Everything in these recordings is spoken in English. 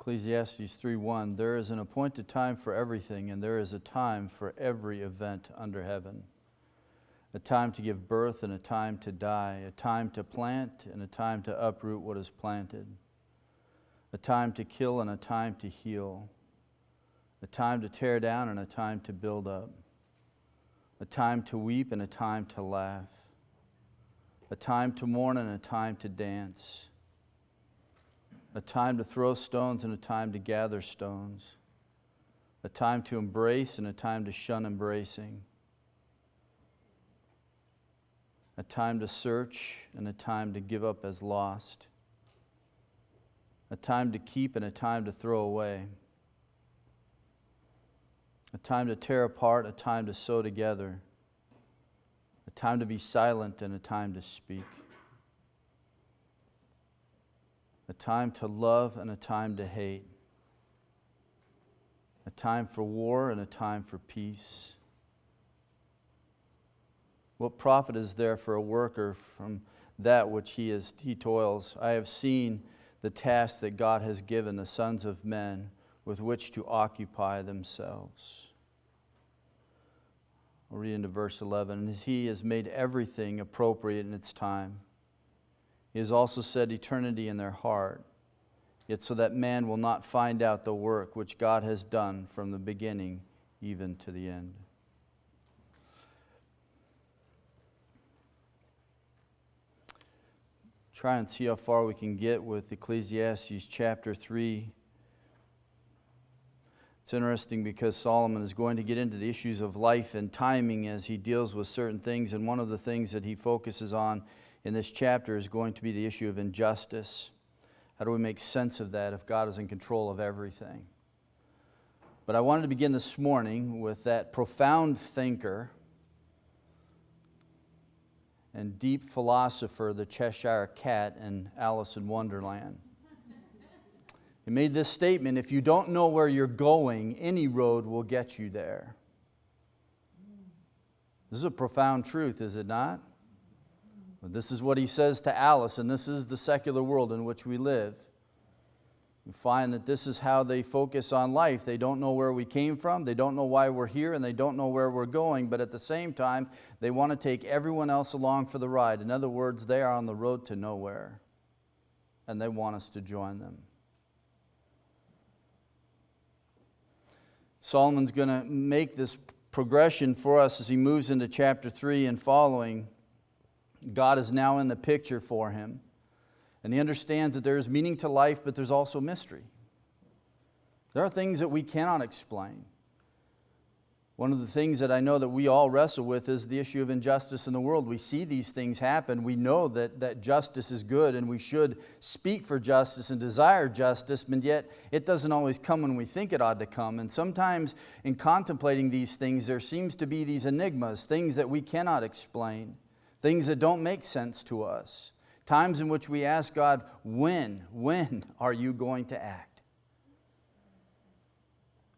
Ecclesiastes 3:1, there is an appointed time for everything, and there is a time for every event under heaven. A time to give birth and a time to die, a time to plant and a time to uproot what is planted, a time to kill and a time to heal, a time to tear down and a time to build up, a time to weep and a time to laugh, a time to mourn and a time to dance, a time to throw stones and a time to gather stones, a time to embrace and a time to shun embracing, a time to search and a time to give up as lost, a time to keep and a time to throw away, a time to tear apart, a time to sew together, a time to be silent and a time to speak, a time to love and a time to hate, a time for war and a time for peace. What profit is there for a worker from that which he toils? I have seen the task that God has given the sons of men with which to occupy themselves. I'll read into verse 11. And He has made everything appropriate in its time. He has also set eternity in their heart, yet so that man will not find out the work which God has done from the beginning even to the end. Try and see how far we can get with Ecclesiastes chapter 3. It's interesting because Solomon is going to get into the issues of life and timing as he deals with certain things, and one of the things that he focuses on in this chapter is going to be the issue of injustice. How do we make sense of that if God is in control of everything? But I wanted to begin this morning with that profound thinker and deep philosopher, the Cheshire Cat in Alice in Wonderland. He made this statement: if you don't know where you're going, any road will get you there. This is a profound truth, is it not? This is what he says to Alice, and this is the secular world in which we live. We find that this is how they focus on life. They don't know where we came from, they don't know why we're here, and they don't know where we're going, but at the same time, they want to take everyone else along for the ride. In other words, they are on the road to nowhere, and they want us to join them. Solomon's going to make this progression for us as he moves into chapter 3 and following. God is now in the picture for him. And he understands that there is meaning to life, but there's also mystery. There are things that we cannot explain. One of the things that I know that we all wrestle with is the issue of injustice in the world. We see these things happen. We know that justice is good, and we should speak for justice and desire justice, but yet it doesn't always come when we think it ought to come. And sometimes in contemplating these things, there seems to be these enigmas, things that we cannot explain, things that don't make sense to us. Times in which we ask God, when are you going to act?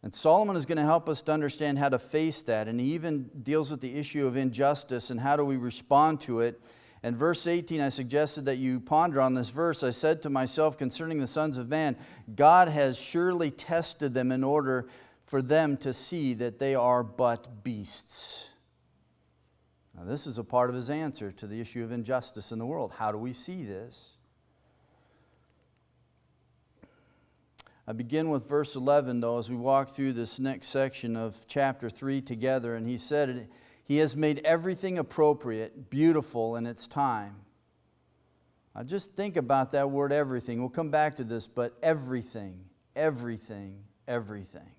And Solomon is going to help us to understand how to face that. And he even deals with the issue of injustice and how do we respond to it. And verse 18, I suggested that you ponder on this verse. I said to myself concerning the sons of man, God has surely tested them in order for them to see that they are but beasts. Now, this is a part of his answer to the issue of injustice in the world. How do we see this? I begin with verse 11, though, as we walk through this next section of chapter 3 together. And he said, He has made everything appropriate, beautiful in its time. Now, just think about that word everything. We'll come back to this, but everything, everything, everything.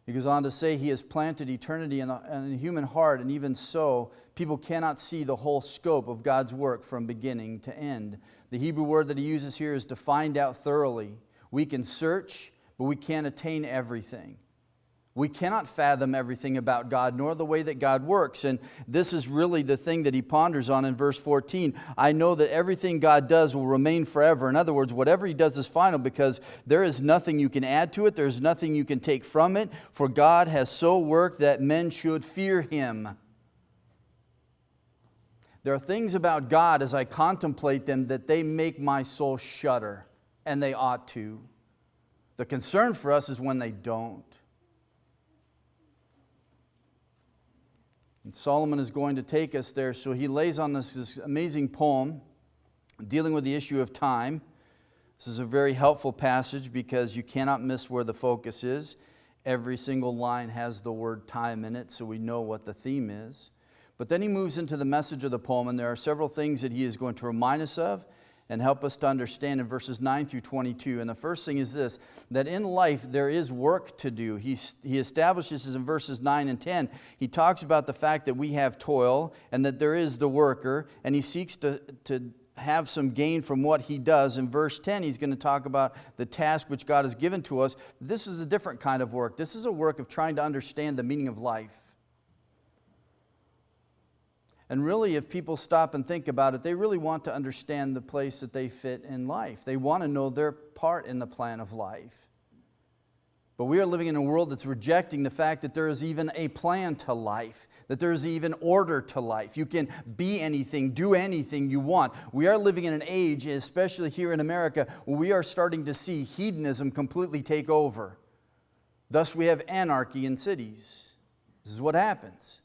He goes on to say He has planted eternity in the human heart, and even so, people cannot see the whole scope of God's work from beginning to end. The Hebrew word that he uses here is to find out thoroughly. We can search, but we can't attain everything. We cannot fathom everything about God, nor the way that God works. And this is really the thing that he ponders on in verse 14. I know that everything God does will remain forever. In other words, whatever he does is final, because there is nothing you can add to it. There's nothing you can take from it. For God has so worked that men should fear him. There are things about God as I contemplate them that they make my soul shudder. and they ought to. The concern for us is when they don't. And Solomon is going to take us there, so he lays on this amazing poem dealing with the issue of time. This is a very helpful passage because you cannot miss where the focus is. Every single line has the word time in it, so we know what the theme is. But then he moves into the message of the poem, and there are several things that he is going to remind us of and help us to understand in verses 9 through 22. And the first thing is this, that in life there is work to do. He establishes in verses 9 and 10, he talks about the fact that we have toil and that there is the worker, and he seeks to have some gain from what he does. In verse 10, he's going to talk about the task which God has given to us. This is a different kind of work. This is a work of trying to understand the meaning of life. And really, if people stop and think about it, they really want to understand the place that they fit in life. They want to know their part in the plan of life. But we are living in a world that's rejecting the fact that there is even a plan to life, that there is even order to life. You can be anything, do anything you want. We are living in an age, especially here in America, where we are starting to see hedonism completely take over. Thus, we have anarchy in cities. This is what happens.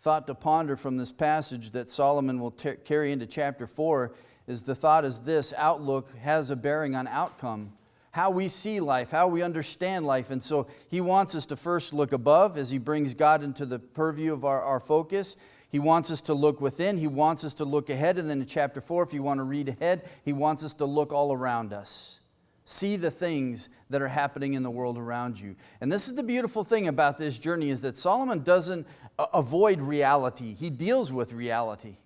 Thought to ponder from this passage that Solomon will carry into chapter 4 is the thought is this: outlook has a bearing on outcome. How we see life, how we understand life. And so he wants us to first look above as he brings God into the purview of our focus. He wants us to look within. He wants us to look ahead. And then in chapter 4, if you want to read ahead, he wants us to look all around us. See the things that are happening in the world around you. And this is the beautiful thing about this journey, is that Solomon doesn't avoid reality. He deals with reality.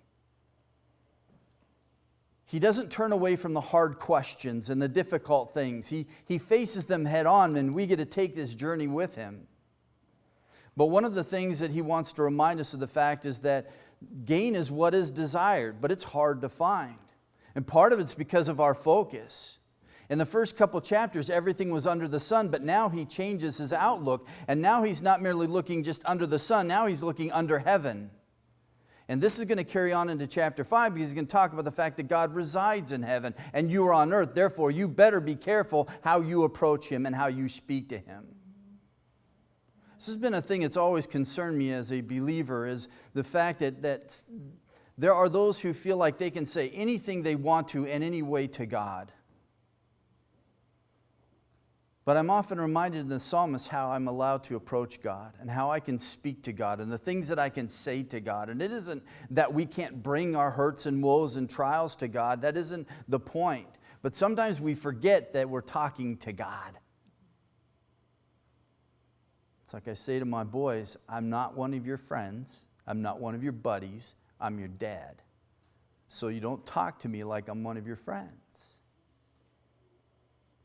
He doesn't turn away from the hard questions and the difficult things. He faces them head on, and we get to take this journey with him. But one of the things that he wants to remind us of the fact is that gain is what is desired, but it's hard to find. And part of it's because of our focus. In the first couple chapters, everything was under the sun, but now he changes his outlook. And now he's not merely looking just under the sun, now he's looking under heaven. And this is going to carry on into chapter 5 because he's going to talk about the fact that God resides in heaven and you are on earth. Therefore, you better be careful how you approach him and how you speak to him. This has been a thing that's always concerned me as a believer, is the fact that there are those who feel like they can say anything they want to in any way to God. But I'm often reminded in the psalmist how I'm allowed to approach God and how I can speak to God and the things that I can say to God. And it isn't that we can't bring our hurts and woes and trials to God. That isn't the point. But sometimes we forget that we're talking to God. It's like I say to my boys, I'm not one of your friends. I'm not one of your buddies. I'm your dad. So you don't talk to me like I'm one of your friends.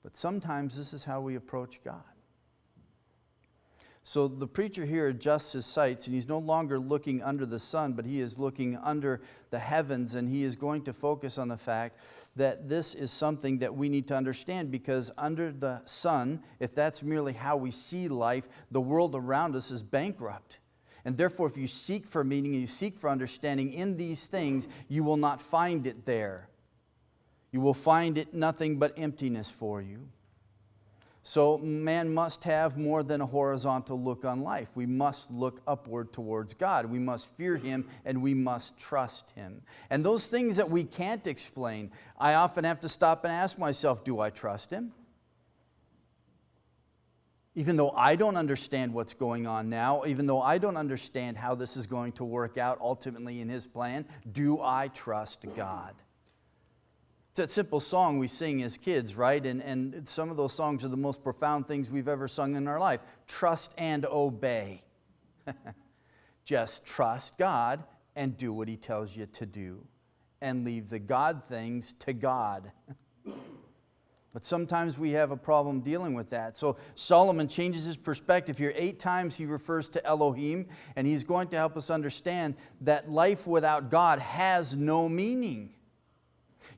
But sometimes this is how we approach God. So the preacher here adjusts his sights, and he's no longer looking under the sun, but he is looking under the heavens, and he is going to focus on the fact that this is something that we need to understand, because under the sun, if that's merely how we see life, the world around us is bankrupt. And therefore, if you seek for meaning and you seek for understanding in these things, you will not find it there. You will find it nothing but emptiness for you. So man must have more than a horizontal look on life. We must look upward towards God. We must fear him and we must trust him. And those things that we can't explain, I often have to stop and ask myself, do I trust him? Even though I don't understand what's going on now, even though I don't understand how this is going to work out ultimately in his plan, do I trust God? It's a simple song we sing as kids, right? And some of those songs are the most profound things we've ever sung in our life. Trust and obey. Just trust God and do what he tells you to do. And leave the God things to God. But sometimes we have a problem dealing with that. So Solomon changes his perspective here. 8 times he refers to Elohim, and he's going to help us understand that life without God has no meaning.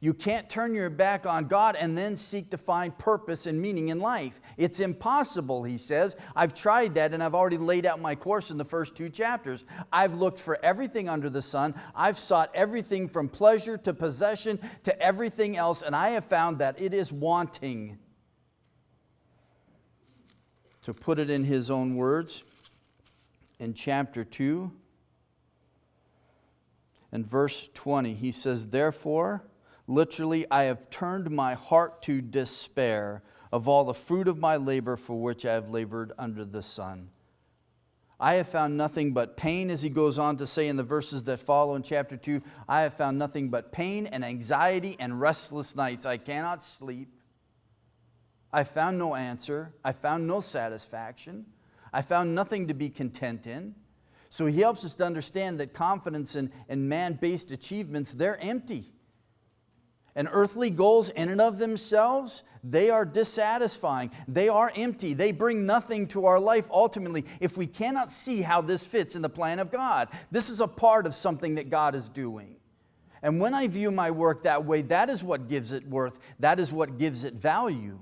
You can't turn your back on God and then seek to find purpose and meaning in life. It's impossible, he says. I've tried that, and I've already laid out my course in the first 2 chapters. I've looked for everything under the sun. I've sought everything from pleasure to possession to everything else, and I have found that it is wanting. To put it in his own words, in chapter 2 and verse 20, he says, therefore, literally, I have turned my heart to despair of all the fruit of my labor for which I have labored under the sun. I have found nothing but pain, as he goes on to say in the verses that follow in chapter 2, I have found nothing but pain and anxiety and restless nights. I cannot sleep. I found no answer. I found no satisfaction. I found nothing to be content in. So he helps us to understand that confidence in man-based achievements, they're empty. And earthly goals in and of themselves, they are dissatisfying. They are empty. They bring nothing to our life ultimately if we cannot see how this fits in the plan of God. This is a part of something that God is doing. And when I view my work that way, that is what gives it worth. That is what gives it value.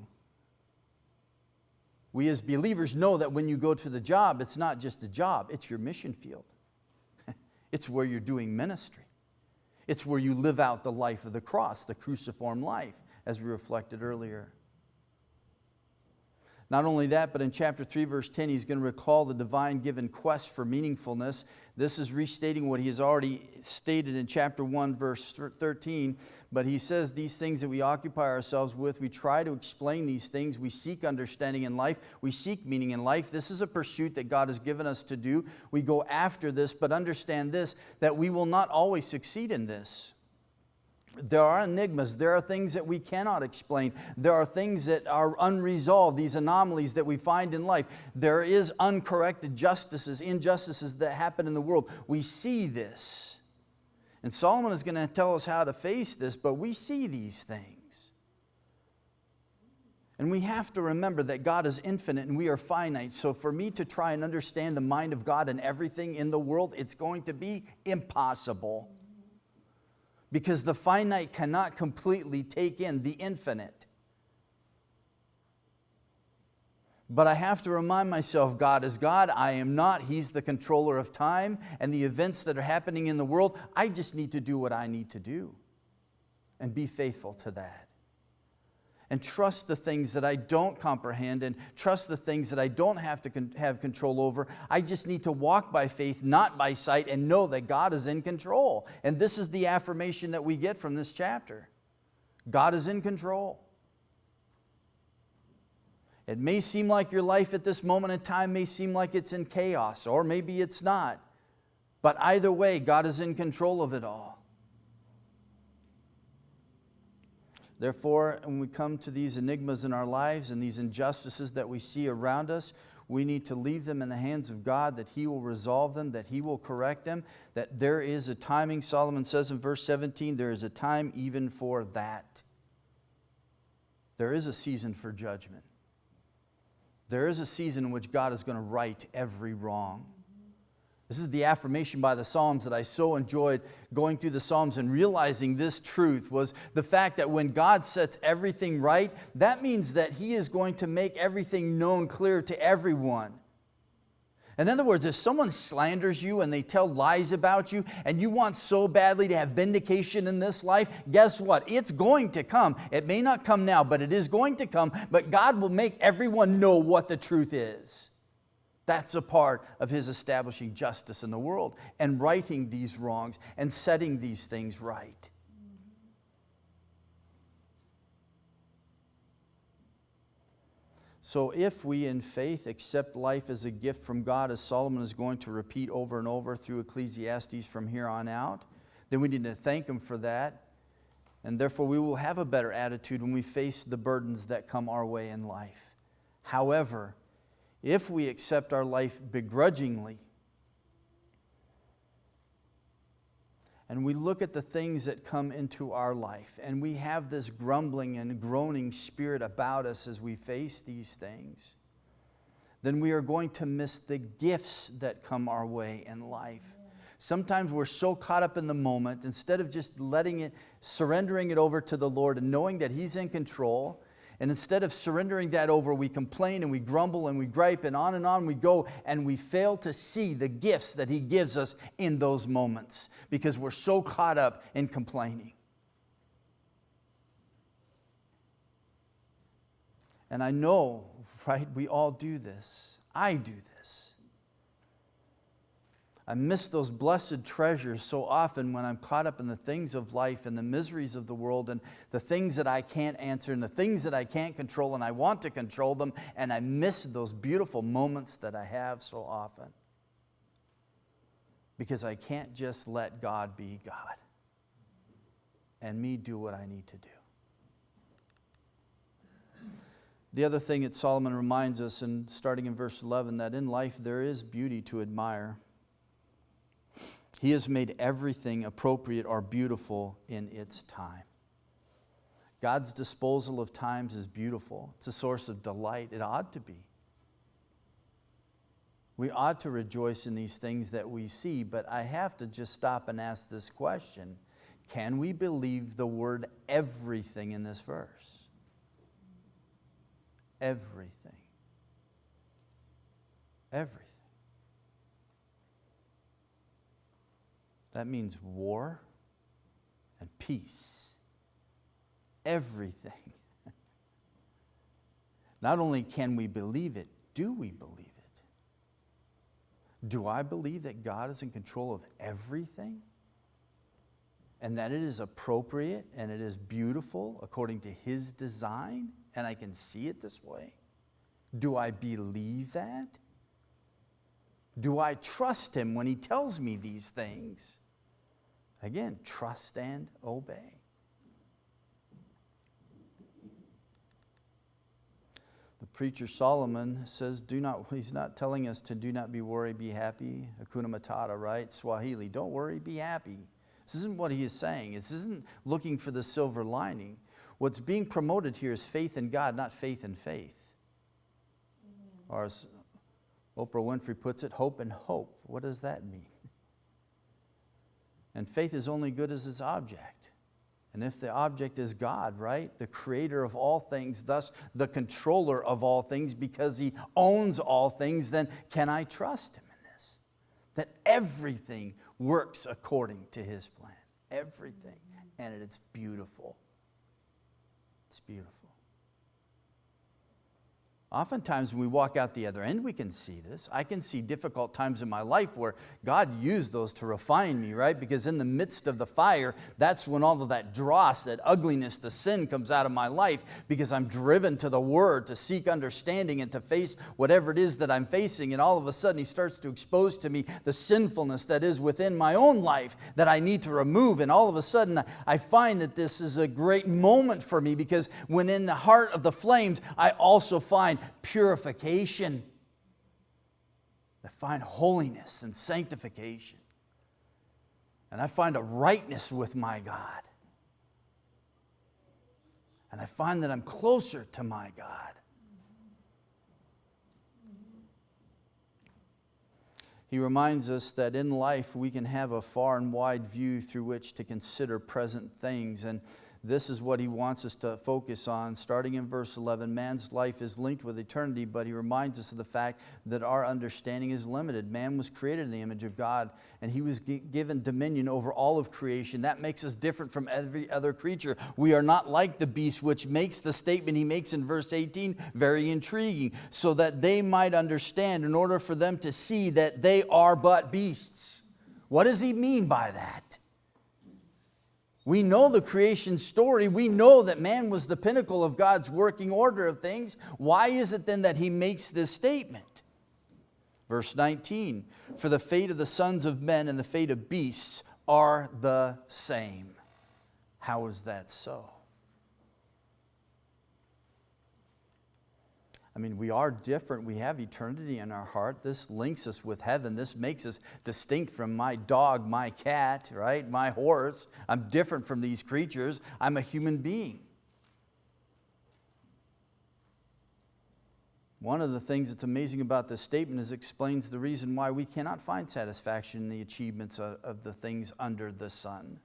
We as believers know that when you go to the job, it's not just a job, it's your mission field. It's where you're doing ministry. It's where you live out the life of the cross, the cruciform life, as we reflected earlier. Not only that, but in chapter 3, verse 10, he's going to recall the divine given quest for meaningfulness. This is restating what he has already stated in chapter 1, verse 13. But he says these things that we occupy ourselves with, we try to explain these things. We seek understanding in life. We seek meaning in life. This is a pursuit that God has given us to do. We go after this, but understand this, that we will not always succeed in this. There are enigmas. There are things that we cannot explain. There are things that are unresolved, these anomalies that we find in life. There is uncorrected injustices that happen in the world. We see this. And Solomon is going to tell us how to face this, but we see these things. And we have to remember that God is infinite and we are finite. So for me to try and understand the mind of God and everything in the world, it's going to be impossible. Because the finite cannot completely take in the infinite. But I have to remind myself, God is God, I am not. He's the controller of time and the events that are happening in the world. I just need to do what I need to do and be faithful to that. And trust the things that I don't comprehend and trust the things that I don't have to have control over. I just need to walk by faith, not by sight, and know that God is in control. And this is the affirmation that we get from this chapter. God is in control. It may seem like your life at this moment in time may seem like it's in chaos, or maybe it's not. But either way, God is in control of it all. Therefore, when we come to these enigmas in our lives and these injustices that we see around us, we need to leave them in the hands of God, that He will resolve them, that He will correct them, that there is a timing. Solomon says in verse 17, there is a time even for that. There is a season for judgment. There is a season in which God is going to right every wrong. This is the affirmation by the Psalms that I so enjoyed going through the Psalms and realizing this truth was the fact that when God sets everything right, that means that He is going to make everything known clear to everyone. In other words, if someone slanders you and they tell lies about you and you want so badly to have vindication in this life, guess what? It's going to come. It may not come now, but it is going to come. But God will make everyone know what the truth is. That's a part of His establishing justice in the world and righting these wrongs and setting these things right. So if we in faith accept life as a gift from God, as Solomon is going to repeat over and over through Ecclesiastes from here on out, then we need to thank Him for that. And therefore we will have a better attitude when we face the burdens that come our way in life. However, if we accept our life begrudgingly, and we look at the things that come into our life, and we have this grumbling and groaning spirit about us as we face these things, then we are going to miss the gifts that come our way in life. Sometimes we're so caught up in the moment, instead of just surrendering it over to the Lord and knowing that He's in control, and instead of surrendering that over, we complain and we grumble and we gripe and on we go, and we fail to see the gifts that He gives us in those moments because we're so caught up in complaining. And I know, right, we all do this. I do this. I miss those blessed treasures so often when I'm caught up in the things of life and the miseries of the world and the things that I can't answer and the things that I can't control, and I want to control them, and I miss those beautiful moments that I have so often because I can't just let God be God and me do what I need to do. The other thing that Solomon reminds us, and starting in verse 11, that in life there is beauty to admire. He has made everything appropriate or beautiful in its time. God's disposal of times is beautiful. It's a source of delight. It ought to be. We ought to rejoice in these things that we see, but I have to just stop and ask this question. Can we believe the word everything in this verse? Everything. Everything. That means war and peace. Everything. Not only can we believe it, do we believe it? Do I believe that God is in control of everything? And that it is appropriate and it is beautiful according to His design? And I can see it this way? Do I believe that? Do I trust Him when He tells me these things? Again, trust and obey. The preacher Solomon says, he's not telling us to do not be worried, be happy. Hakuna Matata, right? Swahili, don't worry, be happy. This isn't what he is saying. This isn't looking for the silver lining. What's being promoted here is faith in God, not faith in faith. Or as Oprah Winfrey puts it, hope and hope. What does that mean? And faith is only good as its object. And if the object is God, right? The creator of all things, thus the controller of all things, because He owns all things, then can I trust Him in this? That everything works according to His plan. Everything. And it's beautiful. It's beautiful. Oftentimes when we walk out the other end, we can see this. I can see difficult times in my life where God used those to refine me, right? Because in the midst of the fire, that's when all of that dross, that ugliness, the sin comes out of my life, because I'm driven to the Word to seek understanding and to face whatever it is that I'm facing. And all of a sudden He starts to expose to me the sinfulness that is within my own life that I need to remove. And all of a sudden I find that this is a great moment for me, because when in the heart of the flames, I also find purification. I find holiness and sanctification. And I find a rightness with my God. And I find that I'm closer to my God. He reminds us that in life we can have a far and wide view through which to consider present things. And this is what he wants us to focus on. Starting in verse 11, man's life is linked with eternity, but he reminds us of the fact that our understanding is limited. Man was created in the image of God, and he was given dominion over all of creation. That makes us different from every other creature. We are not like the beast, which makes the statement he makes in verse 18 very intriguing, so that they might understand, in order for them to see that they are but beasts. What does he mean by that? We know the creation story. We know that man was the pinnacle of God's working order of things. Why is it then that he makes this statement? Verse 19, for the fate of the sons of men and the fate of beasts are the same. How is that so? I mean, we are different. We have eternity in our heart. This links us with heaven. This makes us distinct from my dog, my cat, right? My horse. I'm different from these creatures. I'm a human being. One of the things that's amazing about this statement is it explains the reason why we cannot find satisfaction in the achievements of the things under the sun.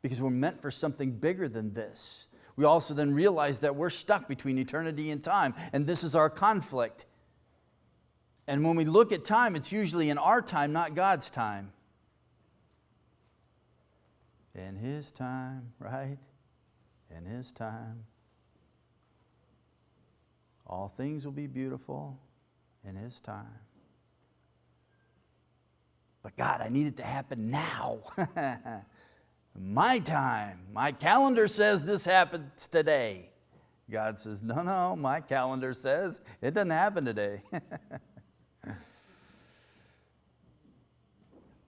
Because we're meant for something bigger than this. We also then realize that we're stuck between eternity and time, and this is our conflict. And when we look at time, it's usually in our time, not God's time. In His time, right? In His time. All things will be beautiful in His time. But God, I need it to happen now. My time. My calendar says this happens today. God says, no, my calendar says it doesn't happen today.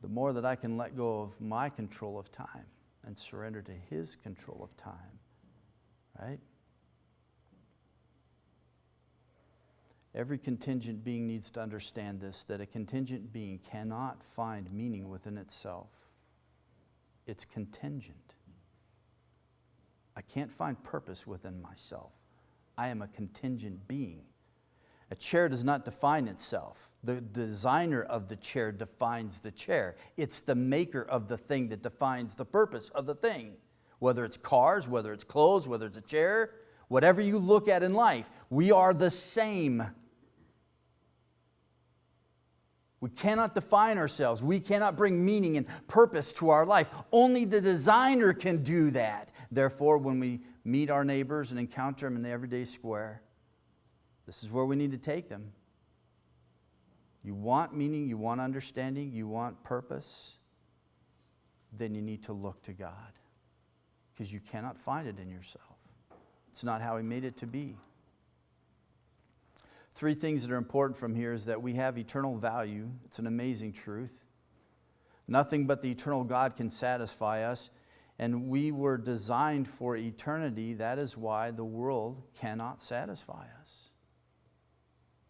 The more that I can let go of my control of time and surrender to His control of time, right? Every contingent being needs to understand this, that a contingent being cannot find meaning within itself. It's contingent. I can't find purpose within myself. I am a contingent being. A chair does not define itself. The designer of the chair defines the chair. It's the maker of the thing that defines the purpose of the thing. Whether it's cars, whether it's clothes, whether it's a chair, whatever you look at in life, we are the same. We cannot define ourselves. We cannot bring meaning and purpose to our life. Only the designer can do that. Therefore, when we meet our neighbors and encounter them in the everyday square, this is where we need to take them. You want meaning, you want understanding, you want purpose, then you need to look to God, because you cannot find it in yourself. It's not how He made it to be. 3 things that are important from here is that we have eternal value. It's an amazing truth. Nothing but the eternal God can satisfy us, and we were designed for eternity. That is why the world cannot satisfy us.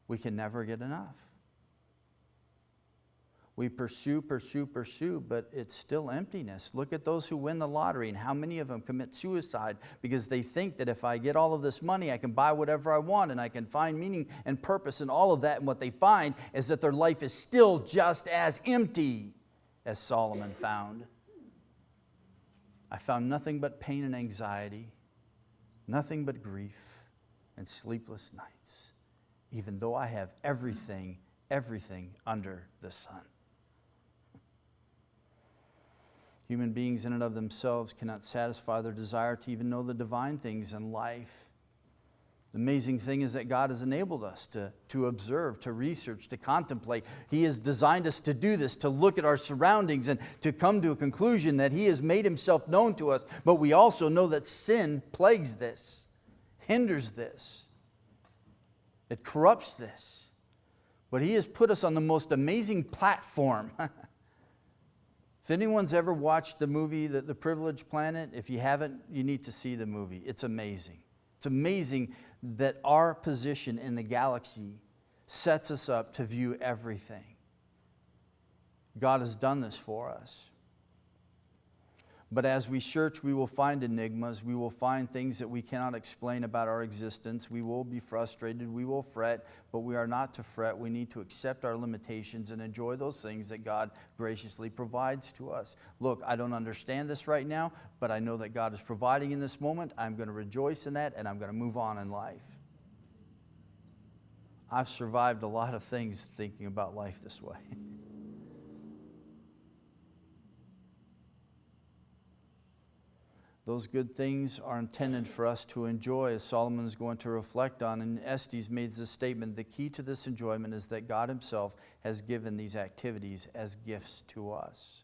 We can never get enough. We pursue, but it's still emptiness. Look at those who win the lottery and how many of them commit suicide because they think that if I get all of this money, I can buy whatever I want and I can find meaning and purpose in all of that. And what they find is that their life is still just as empty as Solomon found. I found nothing but pain and anxiety, nothing but grief and sleepless nights, even though I have everything under the sun. Human beings in and of themselves cannot satisfy their desire to even know the divine things in life. The amazing thing is that God has enabled us to observe, to research, to contemplate. He has designed us to do this, to look at our surroundings and to come to a conclusion that He has made Himself known to us. But we also know that sin plagues this, hinders this. It corrupts this. But He has put us on the most amazing platform. If anyone's ever watched the movie The Privileged Planet, if you haven't, you need to see the movie. It's amazing. It's amazing that our position in the galaxy sets us up to view everything. God has done this for us. But as we search, we will find enigmas. We will find things that we cannot explain about our existence. We will be frustrated. We will fret, but we are not to fret. We need to accept our limitations and enjoy those things that God graciously provides to us. Look, I don't understand this right now, but I know that God is providing in this moment. I'm going to rejoice in that, and I'm going to move on in life. I've survived a lot of things thinking about life this way. Those good things are intended for us to enjoy, as Solomon is going to reflect on. And Estes made this statement: the key to this enjoyment is that God Himself has given these activities as gifts to us.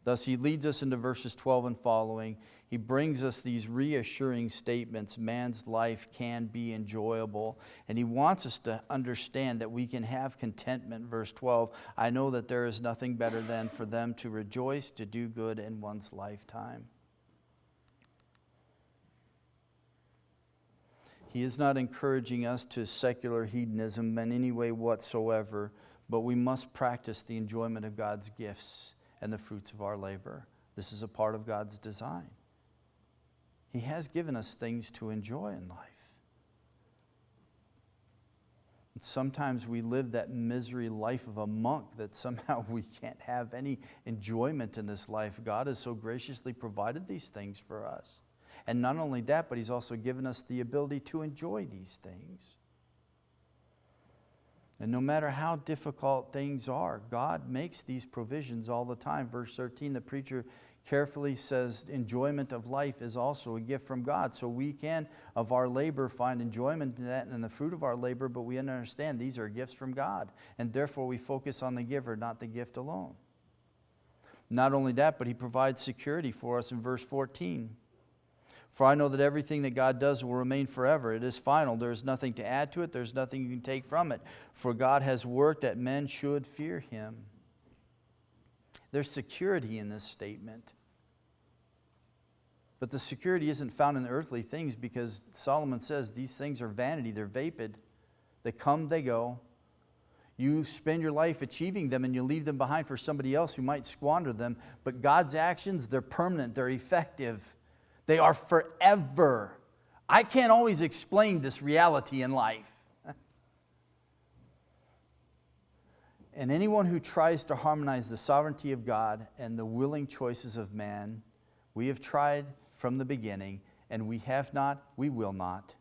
Thus, He leads us into verses 12 and following. He brings us these reassuring statements. Man's life can be enjoyable. And He wants us to understand that we can have contentment. Verse 12, I know that there is nothing better than for them to rejoice, to do good in one's lifetime. He is not encouraging us to secular hedonism in any way whatsoever, but we must practice the enjoyment of God's gifts and the fruits of our labor. This is a part of God's design. He has given us things to enjoy in life. And sometimes we live that misery life of a monk that somehow we can't have any enjoyment in this life. God has so graciously provided these things for us. And not only that, but He's also given us the ability to enjoy these things. And no matter how difficult things are, God makes these provisions all the time. Verse 13, the preacher carefully says, enjoyment of life is also a gift from God. So we can, of our labor, find enjoyment in that and the fruit of our labor, but we understand these are gifts from God. And therefore we focus on the giver, not the gift alone. Not only that, but He provides security for us in verse 14. For I know that everything that God does will remain forever. It is final. There is nothing to add to it. There's nothing you can take from it. For God has worked that men should fear Him. There's security in this statement. But the security isn't found in the earthly things, because Solomon says these things are vanity. They're vapid. They come, they go. You spend your life achieving them and you leave them behind for somebody else who might squander them. But God's actions, they're permanent. They're effective. They are forever. I can't always explain this reality in life. And anyone who tries to harmonize the sovereignty of God and the willing choices of man, we have tried from the beginning, and we have not, we will not.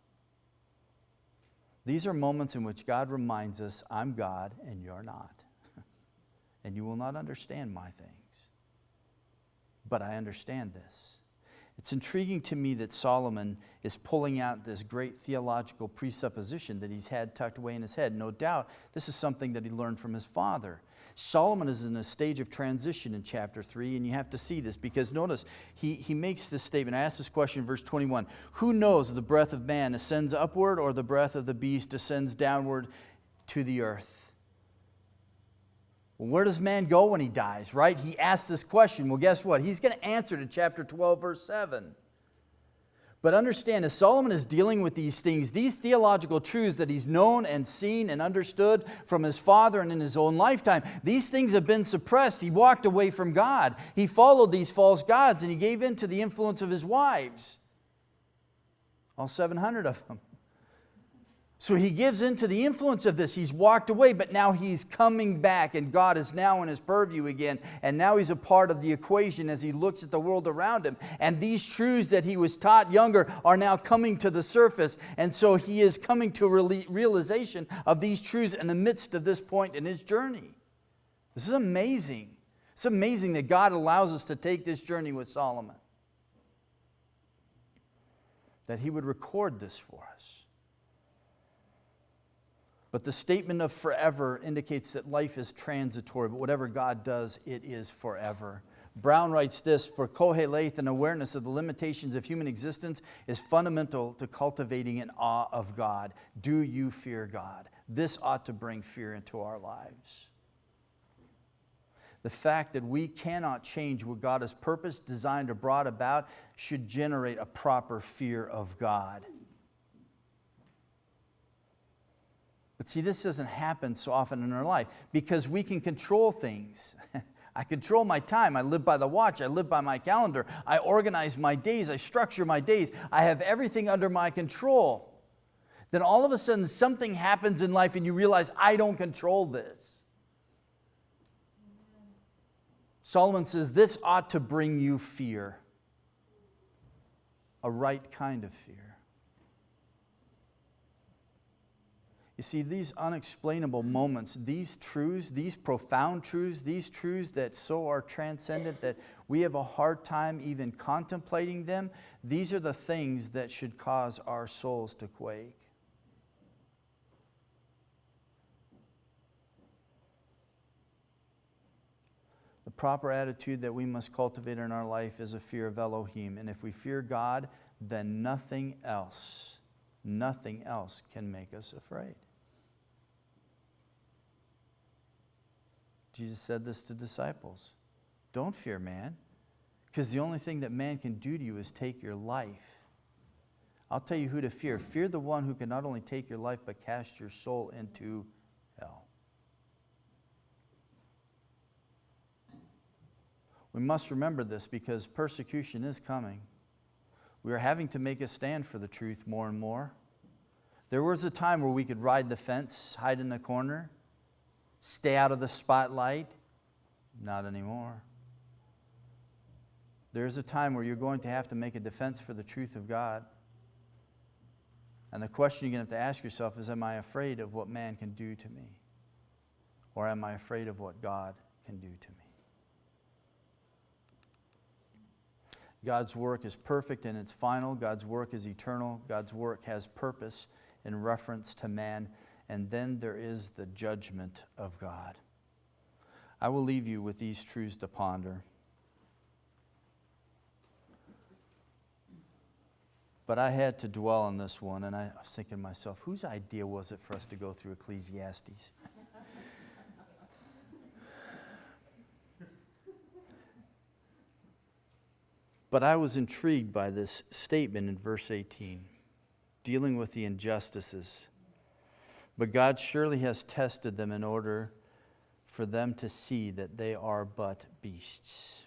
These are moments in which God reminds us, I'm God and you're not. And you will not understand my things. But I understand this. It's intriguing to me that Solomon is pulling out this great theological presupposition that he's had tucked away in his head. No doubt, this is something that he learned from his father. Solomon is in a stage of transition in chapter 3, and you have to see this, because notice, he makes this statement. I asked this question in verse 21. Who knows if the breath of man ascends upward, or the breath of the beast descends downward to the earth? Well, where does man go when he dies, right? He asks this question. Well, guess what? He's going to answer it in chapter 12, verse 7. But understand, as Solomon is dealing with these things, these theological truths that he's known and seen and understood from his father and in his own lifetime, these things have been suppressed. He walked away from God. He followed these false gods, and he gave in to the influence of his wives. All 700 of them. So he gives in to the influence of this. He's walked away, but now he's coming back, and God is now in his purview again. And now he's a part of the equation as he looks at the world around him. And these truths that he was taught younger are now coming to the surface. And so he is coming to a realization of these truths in the midst of this point in his journey. This is amazing. It's amazing that God allows us to take this journey with Solomon. That he would record this for us. But the statement of forever indicates that life is transitory, but whatever God does, it is forever. Brown writes this, for Koheleth, an awareness of the limitations of human existence is fundamental to cultivating an awe of God. Do you fear God? This ought to bring fear into our lives. The fact that we cannot change what God has purposed, designed, or brought about should generate a proper fear of God. But see, this doesn't happen so often in our life because we can control things. I control my time. I live by the watch. I live by my calendar. I organize my days. I structure my days. I have everything under my control. Then all of a sudden something happens in life and you realize, I don't control this. Solomon says this ought to bring you fear. A right kind of fear. You see, these unexplainable moments, these truths, these profound truths, these truths that so are transcendent that we have a hard time even contemplating them, these are the things that should cause our souls to quake. The proper attitude that we must cultivate in our life is a fear of Elohim. And if we fear God, then nothing else can make us afraid. Jesus said this to disciples. Don't fear man, because the only thing that man can do to you is take your life. I'll tell you who to fear. Fear the one who can not only take your life, but cast your soul into hell. We must remember this because persecution is coming. We are having to make a stand for the truth more and more. There was a time where we could ride the fence, hide in the corner, stay out of the spotlight. Not anymore. There's a time where you're going to have to make a defense for the truth of God. And the question you're going to have to ask yourself is, am I afraid of what man can do to me? Or am I afraid of what God can do to me? God's work is perfect and it's final. God's work is eternal. God's work has purpose in reference to man. And then there is the judgment of God. I will leave you with these truths to ponder. But I had to dwell on this one, and I was thinking to myself, whose idea was it for us to go through Ecclesiastes? But I was intrigued by this statement in verse 18, dealing with the injustices. But God surely has tested them in order for them to see that they are but beasts.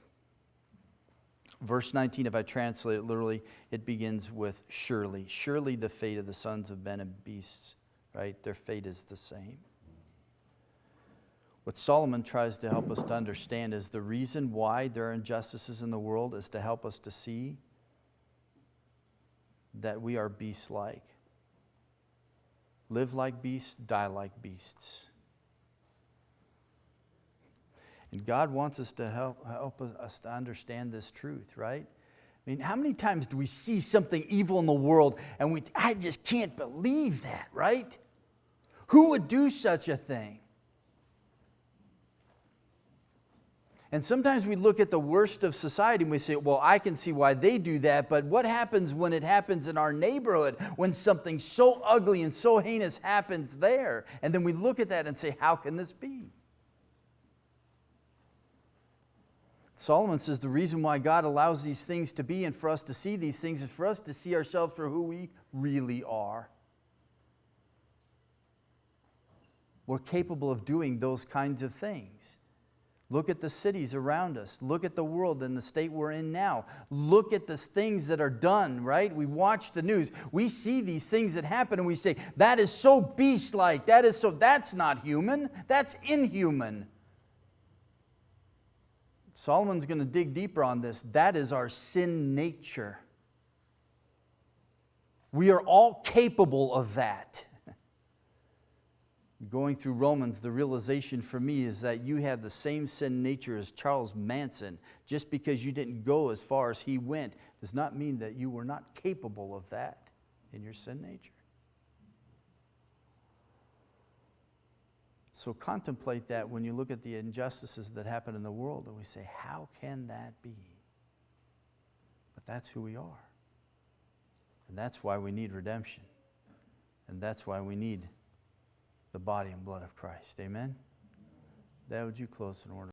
Verse 19, if I translate it literally, it begins with surely. Surely the fate of the sons of men and beasts, right? Their fate is the same. What Solomon tries to help us to understand is the reason why there are injustices in the world is to help us to see that we are beast-like. Live like beasts, die like beasts. And God wants us to help us to understand this truth, right? I mean, how many times do we see something evil in the world and I just can't believe that, right? Who would do such a thing? And sometimes we look at the worst of society and we say, well, I can see why they do that, but what happens when it happens in our neighborhood, when something so ugly and so heinous happens there? And then we look at that and say, how can this be? Solomon says the reason why God allows these things to be and for us to see these things is for us to see ourselves for who we really are. We're capable of doing those kinds of things. Look at the cities around us. Look at the world and the state we're in now. Look at the things that are done, right? We watch the news. We see these things that happen and we say, that is so beast-like. That's not human. That's inhuman. Solomon's going to dig deeper on this. That is our sin nature. We are all capable of that. Going through Romans, the realization for me is that you have the same sin nature as Charles Manson. Just because you didn't go as far as he went does not mean that you were not capable of that in your sin nature. So contemplate that when you look at the injustices that happen in the world and we say, how can that be? But that's who we are. And that's why we need redemption. And that's why we need the body and blood of Christ. Amen? Dad, would you close in order?